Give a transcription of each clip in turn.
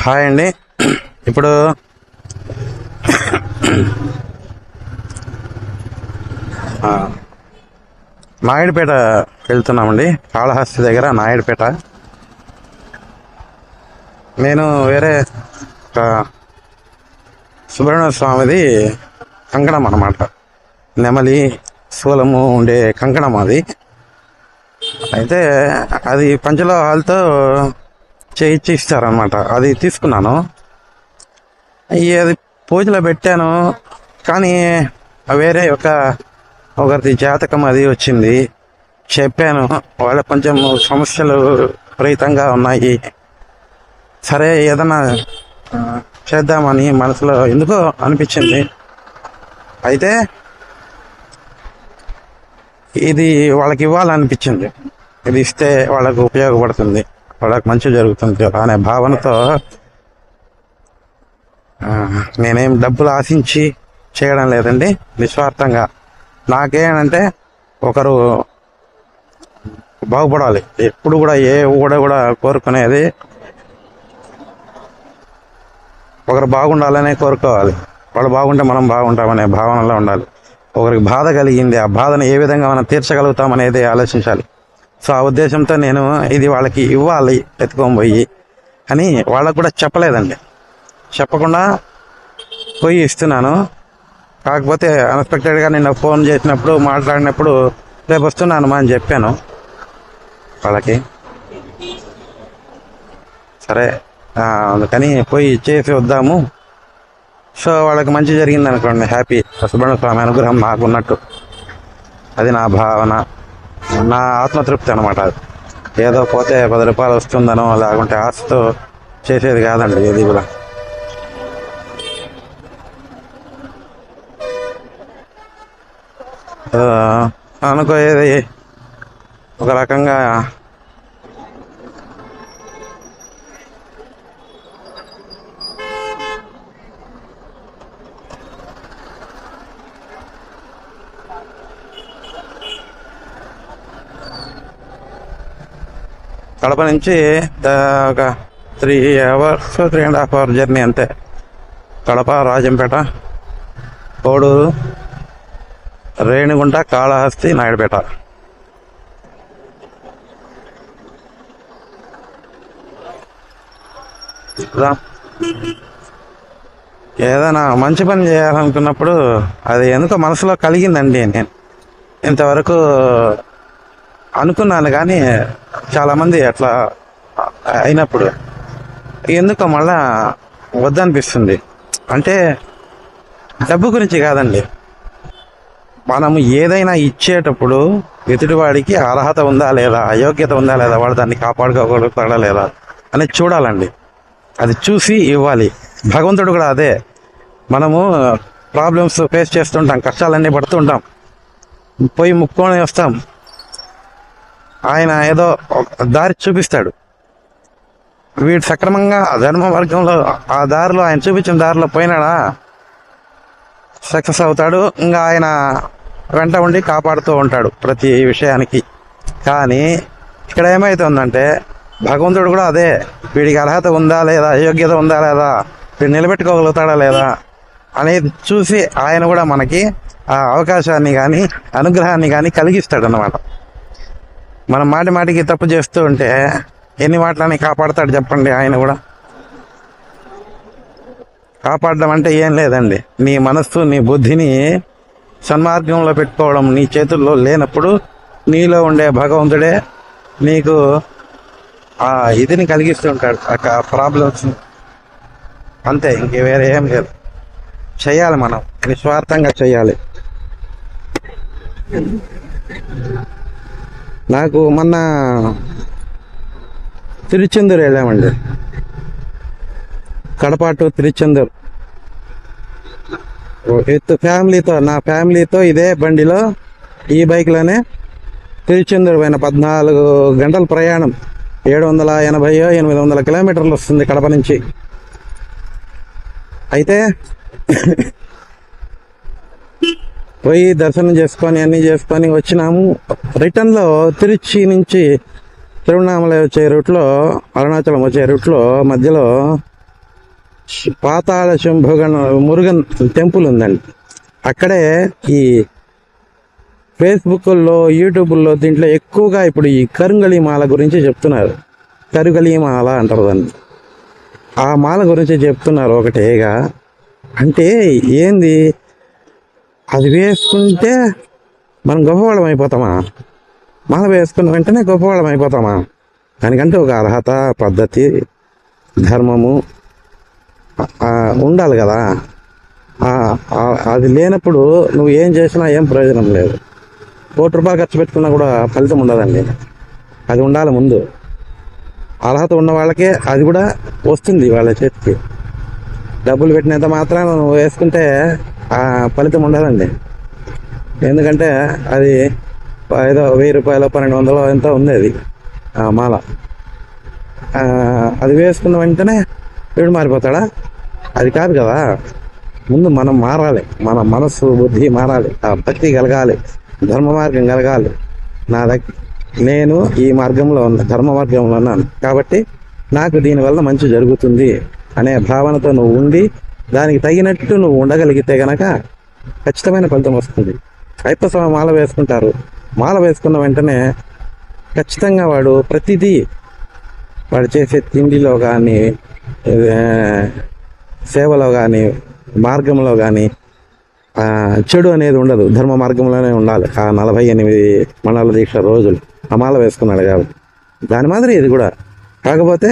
Hi అండి. ఇప్పుడు నాయుడుపేట వెళ్తున్నామండి. కాళహస్తి దగ్గర నాయుడుపేట. నేను వేరే సుబ్రహ్మణ్య స్వామిది కంకణం అన్నమాట. నెమలి శూలము ఉండే కంకణం అది. అయితే అది పంచలోహాలతో చేయించి ఇస్తారనమాట. అది తీసుకున్నాను. అది పూజలో పెట్టాను. కానీ వేరే ఒకరిది జాతకం అది వచ్చింది. చెప్పాను, వాళ్ళ కొంచెం సమస్యలు విపరీతంగా ఉన్నాయి. సరే ఏదన్నా చేద్దామని మనసులో ఎందుకో అనిపించింది. అయితే ఇది వాళ్ళకి ఇవ్వాలనిపించింది. ఇది ఇస్తే వాళ్ళకు ఉపయోగపడుతుంది, వాళ్ళకి మంచి జరుగుతుంది అనే భావనతో నేనేం డబ్బులు ఆశించి చేయడం లేదండి. నిస్వార్థంగా నాకేమంటే ఒకరు బాగుపడాలి. ఎప్పుడు కూడా కూడా కోరుకునేది ఒకరు బాగుండాలనే కోరుకోవాలి. వాళ్ళు బాగుంటే మనం బాగుంటామనే భావనలో ఉండాలి. ఒకరికి బాధ కలిగింది, ఆ బాధను ఏ విధంగా మనం తీర్చగలుగుతామనేది ఆలోచించాలి. సో ఆ ఉద్దేశంతో నేను ఇది వాళ్ళకి ఇవ్వాలి ఎత్తుకొని పోయి అని వాళ్ళకు కూడా చెప్పలేదండి. చెప్పకుండా పోయి ఇస్తున్నాను. కాకపోతే అన్ఎక్స్పెక్టెడ్గా నిన్న ఫోన్ చేసినప్పుడు మాట్లాడినప్పుడు రేపు వస్తున్నాను అని చెప్పాను వాళ్ళకి. సరే అందుకని పోయి ఇచ్చేసి వద్దాము. సో వాళ్ళకి మంచి జరిగింది అనుకోండి, హ్యాపీ. సుబ్రహ్మణ్య స్వామి అనుగ్రహం నాకున్నట్టు. అది నా భావన, నా ఆత్మతృప్తి అనమాట. అది ఏదో పోతే 10 రూపాయలు వస్తుందనో లేకుంటే ఆశతో చేసేది కాదండి ఏది కూడా. అనుకోయేది ఒక రకంగా కడప నుంచి ఒక 3.5 hours జర్నీ అంతే. కడప, రాజంపేట, కోడూరు, రేణిగుంట, కాళహస్తి, నాయుడుపేట. ఏదైనా మంచి పని చేయాలనుకున్నప్పుడు అది ఎందుకో మనసులో కలిగిందండి. నేను ఇంతవరకు అనుకున్నాను కానీ చాలామంది అట్లా అయినప్పుడు ఎందుకో మళ్ళా వద్దనిపిస్తుంది. అంటే డబ్బు గురించి కాదండి, మనము ఏదైనా ఇచ్చేటప్పుడు ఎదుటివాడికి అర్హత ఉందా లేదా, అయోగ్యత ఉందా లేదా, వాడు దాన్ని కాపాడుకోగలుగుతాడా లేదా అని చూడాలండి. అది చూసి ఇవ్వాలి. భగవంతుడు కూడా అదే. మనము ప్రాబ్లమ్స్ ఫేస్ చేస్తుంటాం, కష్టాలన్నీ పడుతుంటాం, పోయి ముక్కొని వస్తాం. ఆయన ఏదో దారి చూపిస్తాడు. వీడు సక్రమంగా ధర్మ మార్గంలో ఆ దారిలో ఆయన చూపించిన దారిలో పోయినాడా సక్సెస్ అవుతాడు. ఇంకా ఆయన వెంట ఉండి కాపాడుతూ ఉంటాడు ప్రతి విషయానికి. కానీ ఇక్కడ ఏమవుతుందంటే భగవంతుడు కూడా అదే. వీడికి అర్హత ఉందా లేదా, అయోగ్యత ఉందా లేదా, వీడు నిలబెట్టుకోగలుగుతాడా లేదా అనేది చూసి ఆయన కూడా మనకి ఆ అవకాశాన్ని కానీ అనుగ్రహాన్ని కానీ కలిగిస్తాడు అన్నమాట. మనం మాటికి తప్పు చేస్తూ ఉంటే ఎన్ని మాటలని కాపాడుతాడు చెప్పండి. ఆయన కూడా కాపాడడం అంటే ఏం లేదండి, నీ మనస్సు నీ బుద్ధిని సన్మార్గంలో పెట్టుకోవడం నీ చేతుల్లో లేనప్పుడు నీలో ఉండే భగవంతుడే నీకు ఆ ఇదిని కలిగిస్తుంటాడు, ఆ ప్రాబ్లమ్స్. అంతే, ఇంక వేరే ఏం లేదు. చెయ్యాలి, మనం నిస్వార్థంగా చెయ్యాలి. నాకు మొన్న తిరుచెందూరు వెళ్ళామండి. కడప టు తిరుచెందూరు ఫ్యామిలీతో, నా ఫ్యామిలీతో ఇదే బండిలో ఈ బైక్లోనే తిరుచెందూరు పైన 14 గంటల ప్రయాణం. 780-800 కిలోమీటర్లు వస్తుంది కడప నుంచి. అయితే పోయి దర్శనం చేసుకొని అన్నీ చేసుకొని వచ్చినాము. రిటర్న్లో తిరుచి నుంచి తిరువణామలై వచ్చే రూట్లో, అరుణాచలం వచ్చే రూట్లో మధ్యలో పాతాళ శంభుగణ మురుగన్ టెంపుల్ ఉందండి. అక్కడే ఈ ఫేస్బుక్లో, యూట్యూబ్లో దీంట్లో ఎక్కువగా ఇప్పుడు ఈ కరుంగళి మాల గురించి చెప్తున్నారు. కరుగలి మాల అంటారు దాన్ని. ఆ మాల గురించి చెప్తున్నారు ఒకటేగా. అంటే ఏంది, అది వేసుకుంటే మనం గొప్పవాళ్ళం అయిపోతామా? మాల వేసుకున్న వెంటనే గొప్పవాళ్ళం అయిపోతామా? దానికంటే ఒక అర్హత, పద్ధతి, ధర్మము ఉండాలి కదా. అది లేనప్పుడు నువ్వు ఏం చేసినా ఏం ప్రయోజనం లేదు. ₹1 ఖర్చు పెట్టుకున్నా కూడా ఫలితం ఉండదండి. అది ఉండాలి ముందు. అర్హత ఉన్న వాళ్ళకే అది కూడా వస్తుంది వాళ్ళ చేతికి. డబ్బులు పెట్టినంత మాత్రాన నువ్వు వేసుకుంటే ఆ ఫలితం ఉండదండి. ఎందుకంటే అది ఏదో ₹1000, ₹1200 ఎంత ఉంది అది మాల. అది వేసుకున్న వెంటనే వీడు మారిపోతాడా? అది కాదు కదా. ముందు మనం మారాలి, మన మనస్సు బుద్ధి మారాలి, ఆ భక్తి కలగాలి, ధర్మ మార్గం కలగాలి. నేను ఈ మార్గంలో ధర్మ మార్గంలో ఉన్నాను కాబట్టి నాకు దీనివల్ల మంచి జరుగుతుంది అనే భావనతో నువ్వు ఉండి దానికి తగినట్టు నువ్వు ఉండగలిగితే గనక ఖచ్చితమైన ఫలితం వస్తుంది. అయ్యప్ప స్వామి మాల వేసుకుంటారు. మాల వేసుకున్న వెంటనే ఖచ్చితంగా వాడు ప్రతిదీ, వాడు చేసే తిండిలో కానీ, సేవలో కానీ, మార్గంలో కానీ చెడు అనేది ఉండదు. ధర్మ మార్గంలోనే ఉండాలి. ఆ 48 మండల దీక్ష రోజులు అమాల వేసుకున్నాడు కాబట్టి దాని మాదిరి ఇది కూడా. కాకపోతే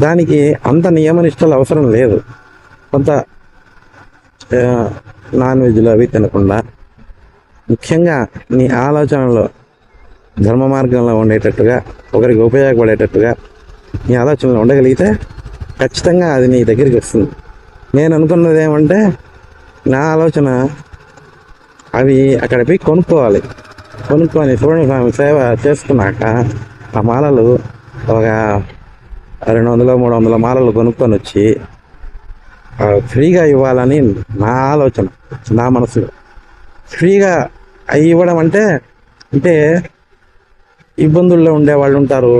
దానికి అంత నియమనిష్టలు అవసరం లేదు. కొంత నాన్ వెజ్లు అవి తినకుండా ముఖ్యంగా నీ ఆలోచనలో ధర్మ మార్గంలో ఉండేటట్టుగా, ఒకరికి ఉపయోగపడేటట్టుగా నీ ఆలోచనలో ఉండగలిగితే ఖచ్చితంగా అది నీ దగ్గరికి వస్తుంది. నేను అనుకున్నది ఏమంటే, నా ఆలోచన అవి అక్కడ పోయి కొనుక్కొని సుబ్రహ్మణ్య స్వామి సేవ చేసుకున్నాక ఆ మాలలు ఒక 200-300 మాలలు కొనుక్కొని వచ్చి ఫ్రీగా ఇవ్వాలని నా ఆలోచన, నా మనసులో. ఫ్రీగా అవి ఇవ్వడం అంటే ఇబ్బందుల్లో ఉండే వాళ్ళు ఉంటారు,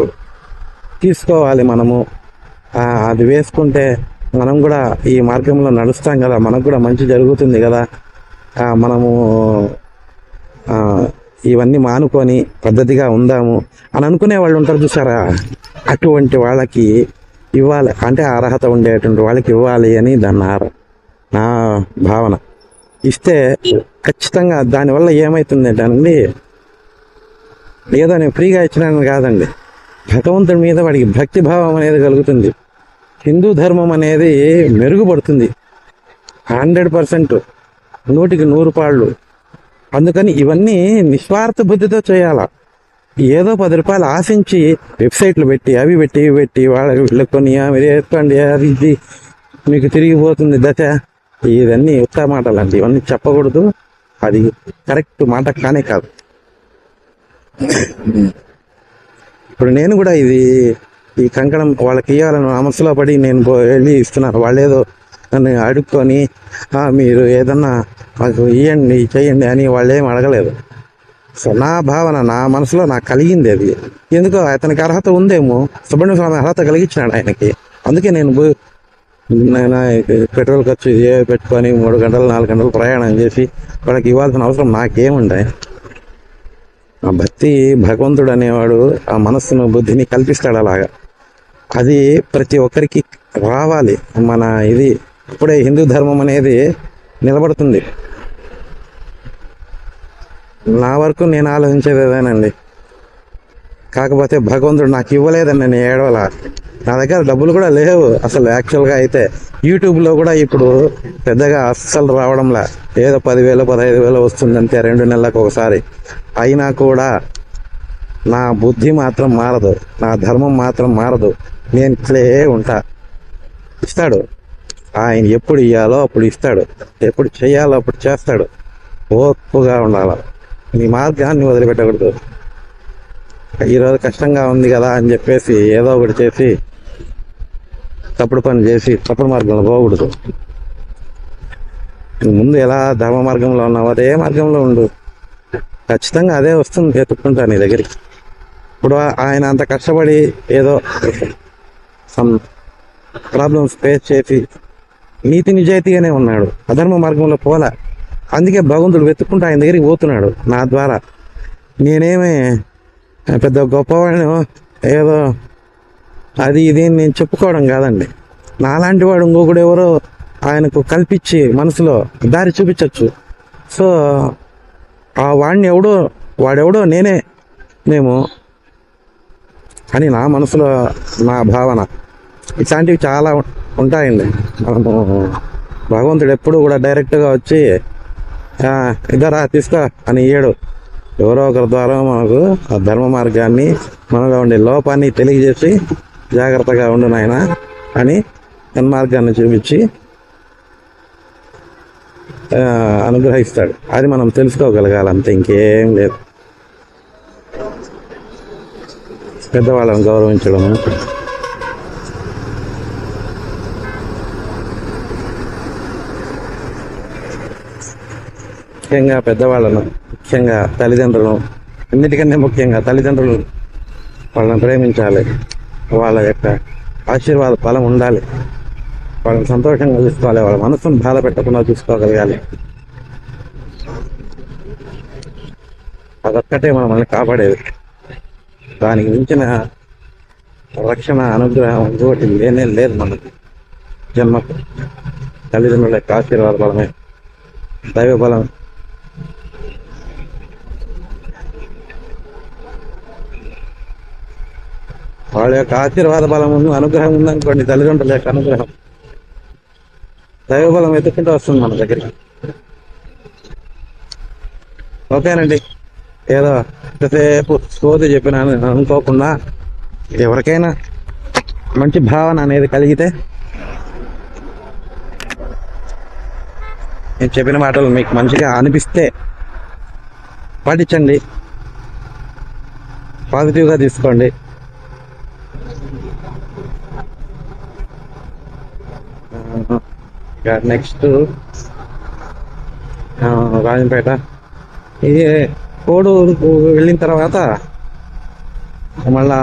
తీసుకోవాలి మనము. అది వేసుకుంటే మనం కూడా ఈ మార్గంలో నడుస్తాం కదా, మనకు కూడా మంచి జరుగుతుంది కదా, మనము ఇవన్నీ మానుకొని పద్ధతిగా ఉందాము అని అనుకునే వాళ్ళు ఉంటారు చూసారా. అటువంటి వాళ్ళకి ఇవ్వాలి, అంటే అర్హత ఉండేటువంటి వాళ్ళకి ఇవ్వాలి అని నా భావన. ఇస్తే ఖచ్చితంగా దానివల్ల ఏమవుతుందంటే అండి, ఏదో నేను ఫ్రీగా ఇచ్చినాను కాదండి, భగవంతుడి మీద వాడికి భక్తి భావం అనేది కలుగుతుంది. హిందూ ధర్మం అనేది మెరుగుపడుతుంది 100%, 100%. అందుకని ఇవన్నీ నిస్వార్థ బుద్ధితో చేయాలా. ఏదో ₹10 ఆశించి వెబ్సైట్లు పెట్టి అవి పెట్టి ఇవి పెట్టి వాళ్ళకి వీళ్ళకొని మీరు వేసుకోండి అది ఇది మీకు తిరిగిపోతుంది దశ, ఇవన్నీ ఉత్త మాటలు అండి. ఇవన్నీ చెప్పకూడదు. అది కరెక్ట్ మాట కానే కాదు. ఇప్పుడు నేను కూడా ఈ కంకణం వాళ్ళకి ఇవ్వాలని మనసులో పడి నేను వెళ్ళి ఇస్తున్నాను. వాళ్ళేదో నన్ను అడుక్కొని మీరు ఏదన్నా మాకు ఇవ్వండి చేయండి అని వాళ్ళు ఏం అడగలేదు. సో నా భావన, నా మనసులో నాకు కలిగింది అది. ఎందుకో అతనికి అర్హత ఉందేమో, సుబ్రహ్మణ్య స్వామి అర్హత కలిగించినాడు ఆయనకి. అందుకే నేను పెట్రోల్ ఖర్చు పెట్టుకొని 3 గంటలు 4 గంటలు ప్రయాణం చేసి వాళ్ళకి ఇవ్వాల్సిన అవసరం నాకేముండే. ఆ భక్తి భగవంతుడు అనేవాడు ఆ మనస్సును బుద్ధిని కల్పిస్తాడు అలాగా. అది ప్రతి ఒక్కరికి రావాలి. మన ఇది ఇప్పుడే హిందూ ధర్మం అనేది నిలబడుతుంది. నా వరకు నేను ఆలోచించేది అదేనండి. కాకపోతే భగవంతుడు నాకు ఇవ్వలేదని నేను ఏడవల. నా దగ్గర డబ్బులు కూడా లేవు అసలు. యాక్చువల్గా అయితే యూట్యూబ్లో కూడా ఇప్పుడు పెద్దగా అస్సలు రావడంలా, ఏదో 10,000-15,000 వస్తుందంతే 2 నెలలకు ఒకసారి. అయినా కూడా నా బుద్ధి మాత్రం మారదు, నా ధర్మం మాత్రం మారదు. నేను ఇట్లే ఉంటా. ఇస్తాడు ఆయన, ఎప్పుడు ఇవ్వాలో అప్పుడు ఇస్తాడు, ఎప్పుడు చేయాలో అప్పుడు చేస్తాడు. ఓర్పుగా ఉండాలి, నీ మార్గాన్ని వదిలిపెట్టకూడదు. ఈరోజు కష్టంగా ఉంది కదా అని చెప్పేసి ఏదో ఒకటి చేసి తప్పుడు పని చేసి తప్పుడు మార్గంలో పోకూడదు. ముందు ఎలా ధర్మ మార్గంలో ఉన్నావు అదే మార్గంలో ఉండు. ఖచ్చితంగా అదే వస్తుంది ఎత్తుకుంటా నీ దగ్గరికి. ఇప్పుడు ఆయన అంత కష్టపడి ఏదో సమ్ ప్రాబ్లమ్స్ ఫేస్ చేసి నీతి నిజాయితీగానే ఉన్నాడు, అధర్మ మార్గంలో పోలా. అందుకే భగవంతుడు వెతుక్కుంటూ ఆయన దగ్గరికి పోతున్నాడు నా ద్వారా. నేనేమి పెద్ద గొప్పవాడిని ఏదో అది ఇది నేను చెప్పుకోవడం కాదండి. నాలాంటి వాడు ఇంకొకడు ఎవరో ఆయనకు కల్పించి మనసులో దారి చూపించవచ్చు. సో ఆ వాడిని వాడెవడో నేనే మేము అని నా మనసులో నా భావన. ఇట్లాంటివి చాలా ఉంటాయండి. మనము భగవంతుడు ఎప్పుడు కూడా డైరెక్ట్గా వచ్చి ఇద్దరా తీసుకో అని ఇయ్యడు. ఎవరో ఒకరి ద్వారా మనకు ఆ ధర్మ మార్గాన్ని, మనలో ఉండే లోపాన్ని తెలియజేసి జాగ్రత్తగా ఉండు నాయన అని సన్మార్గాన్ని చూపించి అనుగ్రహిస్తాడు. అది మనం తెలుసుకోగలగాలి, అంతే, ఇంకేం లేదు. పెద్దవాళ్ళని గౌరవించడము, ముఖ్యంగా పెద్దవాళ్ళను, ముఖ్యంగా తల్లిదండ్రులను, అన్నిటికన్నా ముఖ్యంగా తల్లిదండ్రులు, వాళ్ళని ప్రేమించాలి. వాళ్ళ యొక్క ఆశీర్వాద ఫలం ఉండాలి. వాళ్ళని సంతోషంగా చూసుకోవాలి. వాళ్ళ మనసును బాధ పెట్టకుండా చూసుకోగలగాలి. అదొక్కటే మనల్ని కాపాడేది. దానికి మించిన రక్షణ, అనుగ్రహం ఇంకోటి లేనే లేదు మనకి. జన్మకు తల్లిదండ్రుల యొక్క ఆశీర్వాద బలమే దైవ బలం. వాళ్ళ యొక్క ఆశీర్వాద బలం ఉంది, అనుగ్రహం ఉందనుకోండి, తల్లిదండ్రుల యొక్క అనుగ్రహం, దైవ బలం ఎత్తుకుంటూ వస్తుంది మన దగ్గరికి. ఓకేనండి, ఏదో ఎంతసేపు సోది చెప్పినాను అనుకోకుండా ఎవరికైనా మంచి భావన అనేది కలిగితే, నేను చెప్పిన మాటలు మీకు మంచిగా అనిపిస్తే పాటించండి, పాజిటివ్గా తీసుకోండి. నెక్స్ట్ రాజంపేట, ఇది కోడూరుకు వెళ్ళిన తర్వాత మళ్ళా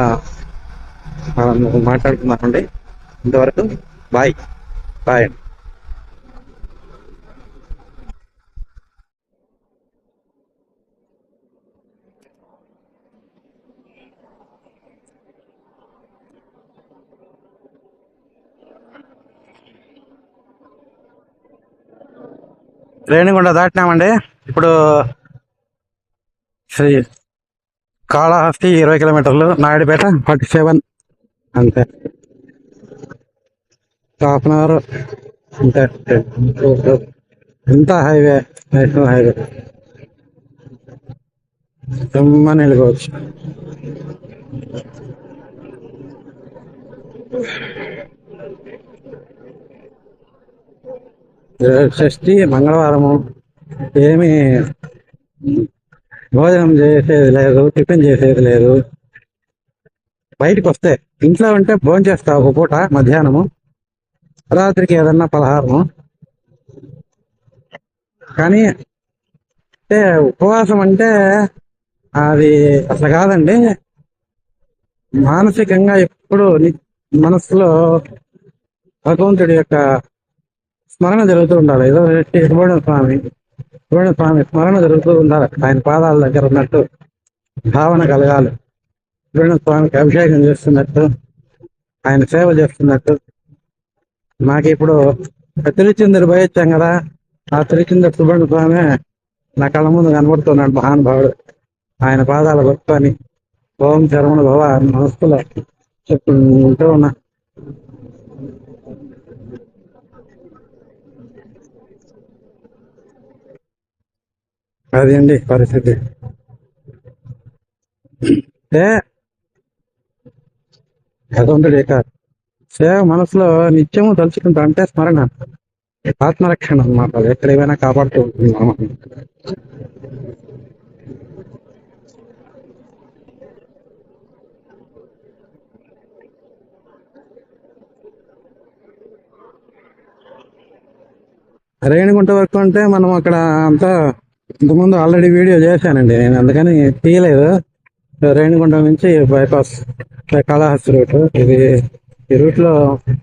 మాట్లాడుకుందామండి. ఇంతవరకు బాయ్ బాయ్. రేణిగుంట దాటినామండి. ఇప్పుడు శ్రీ కాళహస్తి 20 కిలోమీటర్లు, నాయుడుపేట 47, అంతే, హాఫ్ అన్ అవర్ అంతే. ఎంత హైవే, నేషనల్ హైవే, తమ్మని వెళ్ళిపోవచ్చు. షష్ఠి మంగళవారము ఏమి భోజనం చేసేది లేదు, టిఫిన్ చేసేది లేదు. బయటకు వస్తే ఇంట్లో ఉంటే భోజనం చేస్తా ఒక పూట మధ్యాహ్నము, రాత్రికి ఏదన్నా పలహారము. కానీ అంటే ఉపవాసం అంటే అది అసలు కాదండి. మానసికంగా ఎప్పుడు మనసులో భగవంతుడి యొక్క స్మరణ జరుగుతూ ఉండాలి. ఏదో సుబ్రహ్మణ్య స్వామి స్మరణ జరుగుతూ ఉండాలి. ఆయన పాదాల దగ్గర ఉన్నట్టు భావన కలగాలి. సుబ్రహ్మణ్య స్వామికి అభిషేకం చేస్తున్నట్టు, ఆయన సేవ చేస్తున్నట్టు. మాకు ఇప్పుడు తిరుచిందరు పోయొచ్చాం కదా, ఆ తిరుచిందరు సుబ్రహ్మణ్య స్వామి నా కళ్ళ ముందు కనబడుతున్నాడు, మహానుభావుడు. ఆయన పాదాలు పట్టుకొని ఓం శరవణ భవ మనస్సులో చెప్పుకుంటూ ఉన్నా. అది అండి పరిస్థితి. భగవంతుడి యొక్క సేవ మనసులో నిత్యము తలుచుకుంటా అంటే స్మరణ ఆత్మరక్షణ అన్నమాట. ఎక్కడేమైనా కాపాడుతూ ఉంటుంది. రేణిగుంట వరకు అంటే మనం అక్కడ అంతా ఇంతకుముందు ఆల్రెడీ వీడియో చేశానండి నేను, అందుకని తీయలేదు. రేణిగుంట నుంచి బైపాస్ కాళహస్తి రూట్, ఈ రూట్లో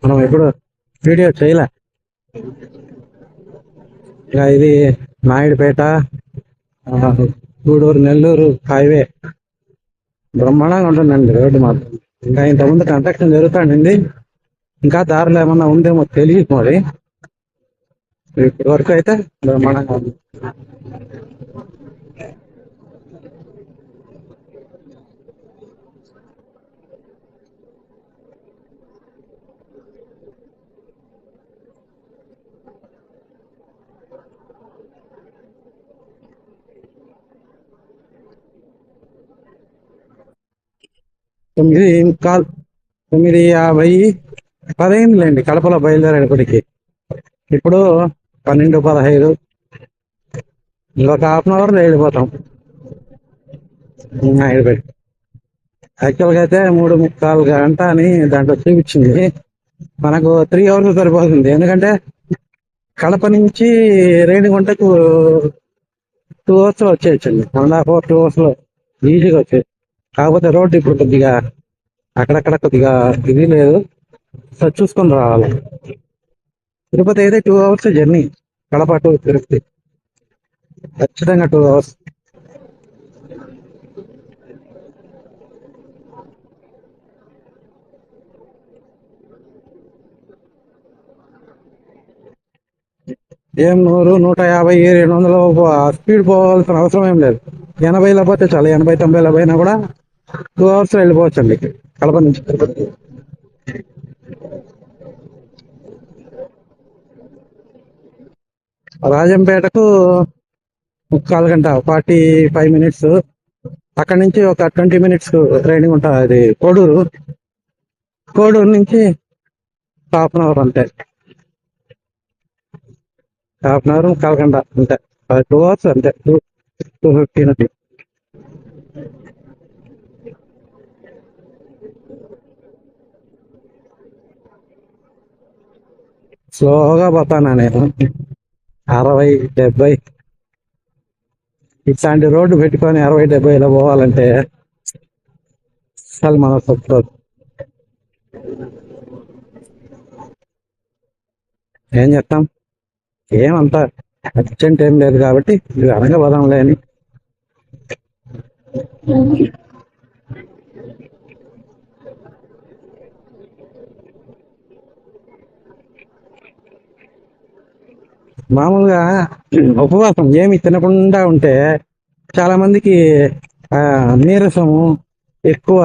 మనం ఎప్పుడు వీడియో చేయలే. ఇక ఇది నాయుడుపేట, గూడూరు, నెల్లూరు హైవే బ్రహ్మాండంగా ఉంటుందండి రోడ్డు మాత్రం. ఇంకా ఇంతకుముందు కన్స్ట్రక్షన్ జరుగుతాండింది. ఇంకా దారిలో ఏమన్నా ఉందేమో తెలియదు మరి. ఇప్పటి వరకు అయితే బ్రహ్మాండంగా ఉంది. తొమ్మిది కాల్ 9:50 పదైందిలేండి కడపలో బయలుదేరేటప్పటికి. ఇప్పుడు 12:15. ఇంకొక హాఫ్ అన్ అవర్లో వెళ్ళిపోతాం నాయుడుపేట. యాక్చువల్గా అయితే 3:45 గంట అని దాంట్లో చూపించింది. మనకు 3 అవర్స్ సరిపోతుంది. ఎందుకంటే కడప నుంచి రేణిగుంటకు 2 అవర్స్ వచ్చేయచ్చండి. 1.5 అవర్ 2 అవర్స్ లో ఈజీగా వచ్చేది. కాకపోతే రోడ్డు ఇప్పుడు కొద్దిగా అక్కడక్కడ కొద్దిగా ఇది లేదు. సో చూసుకొని రావాలి. తిరుపతి అయితే 2 hours journey. Kadapa to Tirupati ఖచ్చితంగా 2 అవర్స్. ఏం 100, 150, 200 స్పీడ్ పోవాల్సిన అవసరం ఏం లేదు. 80లో పోతే చాలు. 80, 90లో పోయినా కూడా 2 అవర్స్ వెళ్ళిపోవచ్చండి కడప నుంచి తిరుపతి. రాజంపేటకు 1/4 గంట, 45 మినిట్స్. అక్కడి నుంచి ఒక 20 మినిట్స్ ట్రైనింగ్ ఉంటుంది. అది కోడూరు. కోడూరు నుంచి హాఫ్ అన్ అవర్ అంతే. హాఫ్ అన్ అవర్ 1/4 గంట అంతే. 2 అవర్స్ అంతే. 2:15 అది. స్లోగా పోతానా నేను. 60, 70 ఇట్లాంటి రోడ్డు పెట్టుకొని 60, 70లో పోవాలంటే అసలు మన సొత్తు. ఏం చెప్తాం. ఏమంత అర్జెంట్ ఏం లేదు కాబట్టి ఇది అనగా పోదాంలే అని. మామూలుగా ఉపవాసం ఏమి తినకుండా ఉంటే చాలా మందికి ఆ, నీరసము, ఎక్కువ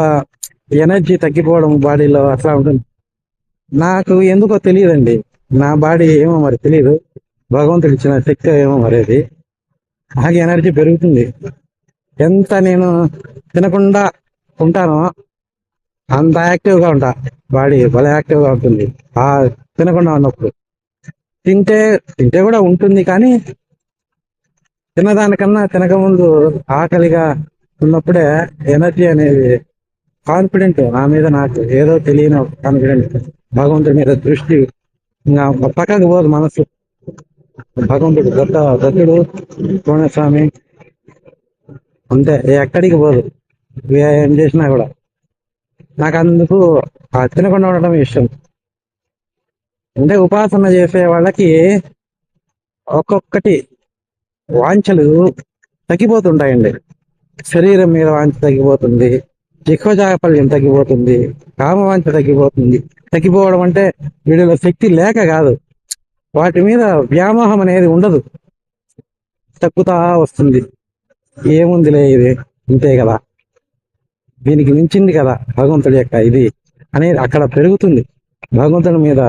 ఎనర్జీ తగ్గిపోవడం బాడీలో అట్లా ఉంటుంది. నాకు ఎందుకో తెలియదండి. నా బాడీ ఏమో మరి తెలియదు. భగవంతుడు ఇచ్చిన శక్తి ఏమో మరి అది. నాకు ఎనర్జీ పెరుగుతుంది. ఎంత నేను తినకుండా ఉంటానో అంత యాక్టివ్గా ఉంటా. బాడీ భలే యాక్టివ్గా ఉంటుంది ఆ తినకుండా ఉన్నప్పుడు. తింటే తింటే కూడా ఉంటుంది కానీ తినదానికన్నా తినకముందు ఆకలిగా ఉన్నప్పుడే ఎనర్జీ అనేది, కాన్ఫిడెంట్ నా మీద నాకు ఏదో తెలియని కాన్ఫిడెంట్. భగవంతుడి మీద దృష్టి ఇంకా పక్కకు పోదు మనసు. భగవంతుడు దత్తుడు కోణస్వామి అంతే, ఎక్కడికి పోదు. ఏం చేసినా కూడా నాకు అందుకు ఆ తినకుండా ఉండడం ఇష్టం. అంటే ఉపాసన చేసే వాళ్ళకి ఒక్కొక్కటి వాంఛలు తగ్గిపోతుంటాయండి. శరీరం మీద వాంఛ తగ్గిపోతుంది, జిహ్వజాపల్యం తగ్గిపోతుంది, కామవాంఛ తగ్గిపోతుంది. తగ్గిపోవడం అంటే వీడిలో శక్తి లేక కాదు, వాటి మీద వ్యామోహం అనేది ఉండదు. తగ్గుతా వస్తుంది. ఏముందిలే ఇది, ఇంతే కదా, దీనికి మించింది కదా భగవంతుడి యొక్క ఇది అనేది అక్కడ పెరుగుతుంది. భగవంతుడి మీద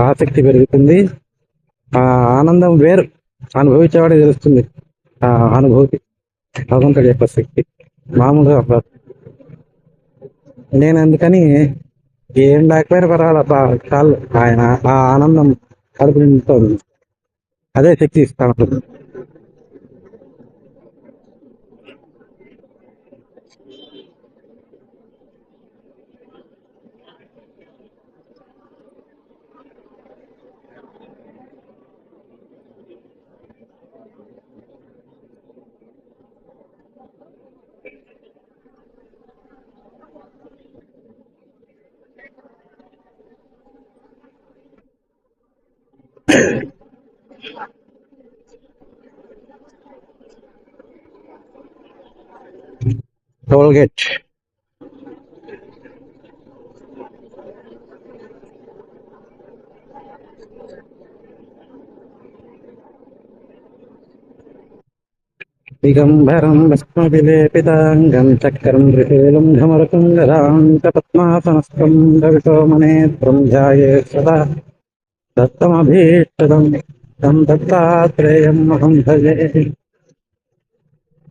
ఆసక్తి పెరుగుతుంది. ఆ ఆనందం వేరు. అనుభవించేవాడికి తెలుస్తుంది ఆ అనుభూతి. భగవంతుడి యొక్క శక్తి మామూలుగా నేను అందుకని ఏం లేకపోయినా పర్వాలబ్బా చాలు, ఆయన ఆ ఆనందం కడుపు నిండుతుంది. అదే శక్తి ఇస్తా ఉంటుంది. Toll gate. దిగంబరం విష్ణువిలేపితాంగం చక్రం త్రిశూలం ఢమరుకుంగరాంత పద్మాసనస్థం రవిసోమనేత్రం ధ్యాయే సదా దత్తమభీష్టదం తం దత్తాత్రేయం అహం భజే.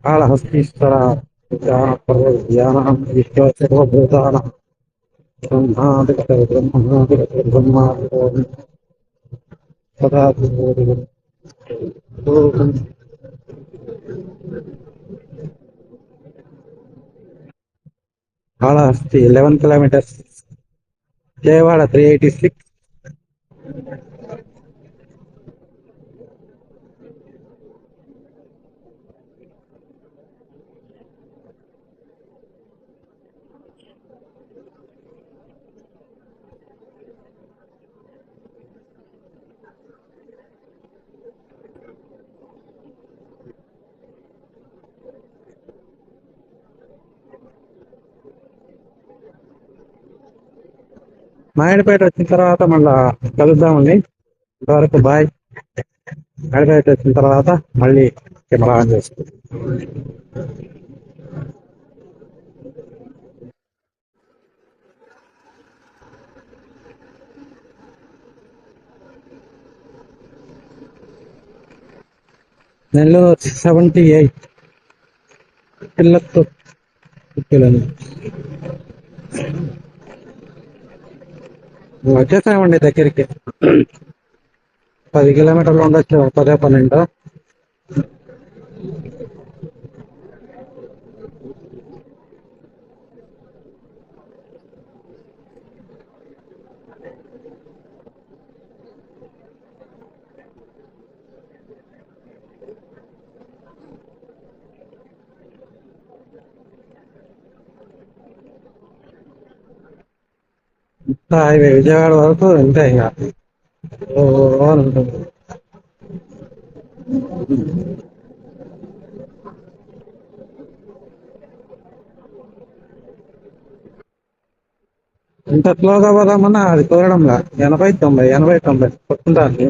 కాళహస్తీశ్వర ధ్యానం విశ్వ సర్వభూతానాం బ్రహ్మాదిక బ్రహ్మాదిక సదా కాళహస్తి 11 కిలోమీటర్స్, విజయవాడ 386. నాయుడుపేట వచ్చిన తర్వాత మళ్ళా కలుద్దామండి. ఇంతవరకు బాయ్. నాయుడుపేట వచ్చిన తర్వాత మళ్ళీ కెమెరా ఆన్ చేసుకుంటాం. నెల్లూరు 78 పిల్లత్తు వచ్చేసామండి దగ్గరికి. 10 కిలోమీటర్లు ఉండొచ్చు, 10 12. హైవే విజయవాడ వరకు ఇంతే ఇంకా ఉంటుంది. ఇంత స్లోగా పోదామన్నా అది కుదరడంలా. 80 90 కొట్టుకుంటాను.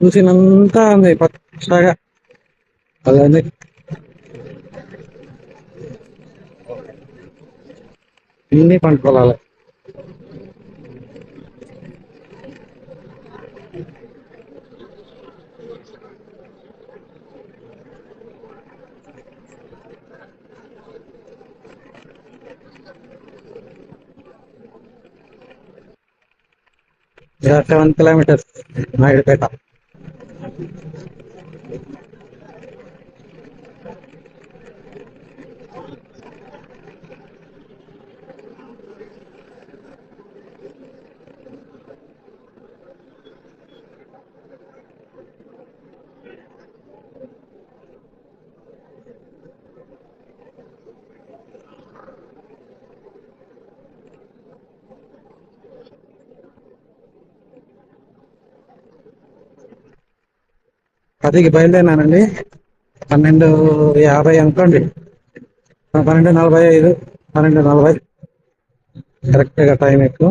చూసినంతా ఉంది పచ్చగా. అలానే ఇన్ని పంట పొలాలు. ఇలా 7 కిలోమీటర్స్ నాయుడుపేట. పదికి బయలుదేరినానండి. 12:50 అనుకోండి. 12:45, 12:40 కరెక్ట్గా టైం ఎక్కువ.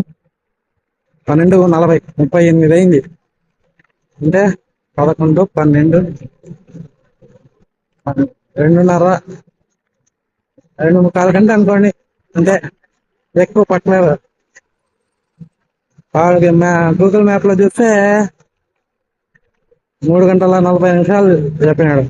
12:40, 38 అయింది. అంటే 11, 12, 2:30, 2:45 గంట అనుకోండి. అంతే, ఎక్కువ పట్టలేదు. వాళ్ళకి గూగుల్ మ్యాప్ లో చూస్తే 3 గంటల 40 నిమిషాలు చెప్పినాడు.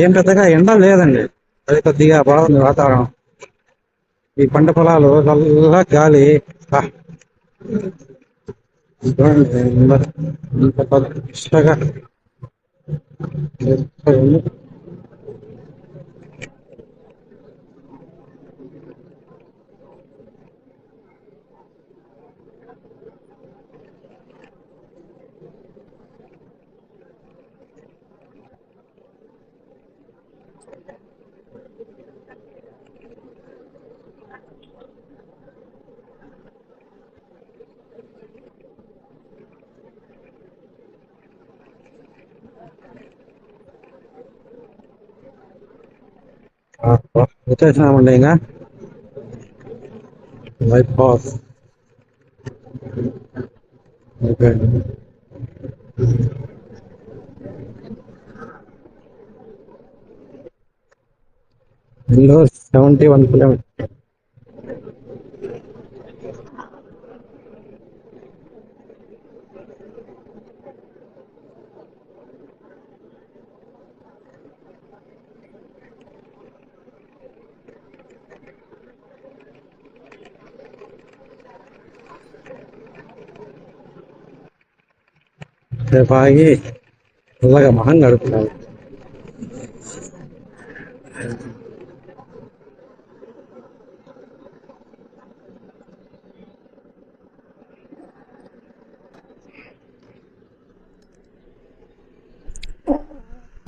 ఏం పెద్దగా ఎండ లేదండి, అది కొద్దిగా బాగుంది వాతావరణం. ఈ పంట పొలాలు చల్లగా గాలి. ఆ, చూడండి, ఇంత పచ్చిగా ఉంది. వచ్చేసినామండి ఇంకా వైట్ పాస్. Okay, 71 kilometre. రేపు ఆగి చల్లగా మొహం గడుపుతాను.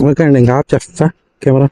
ఓకే అండి, ఇంకా ఆఫ్ చేస్తా కెమెరా.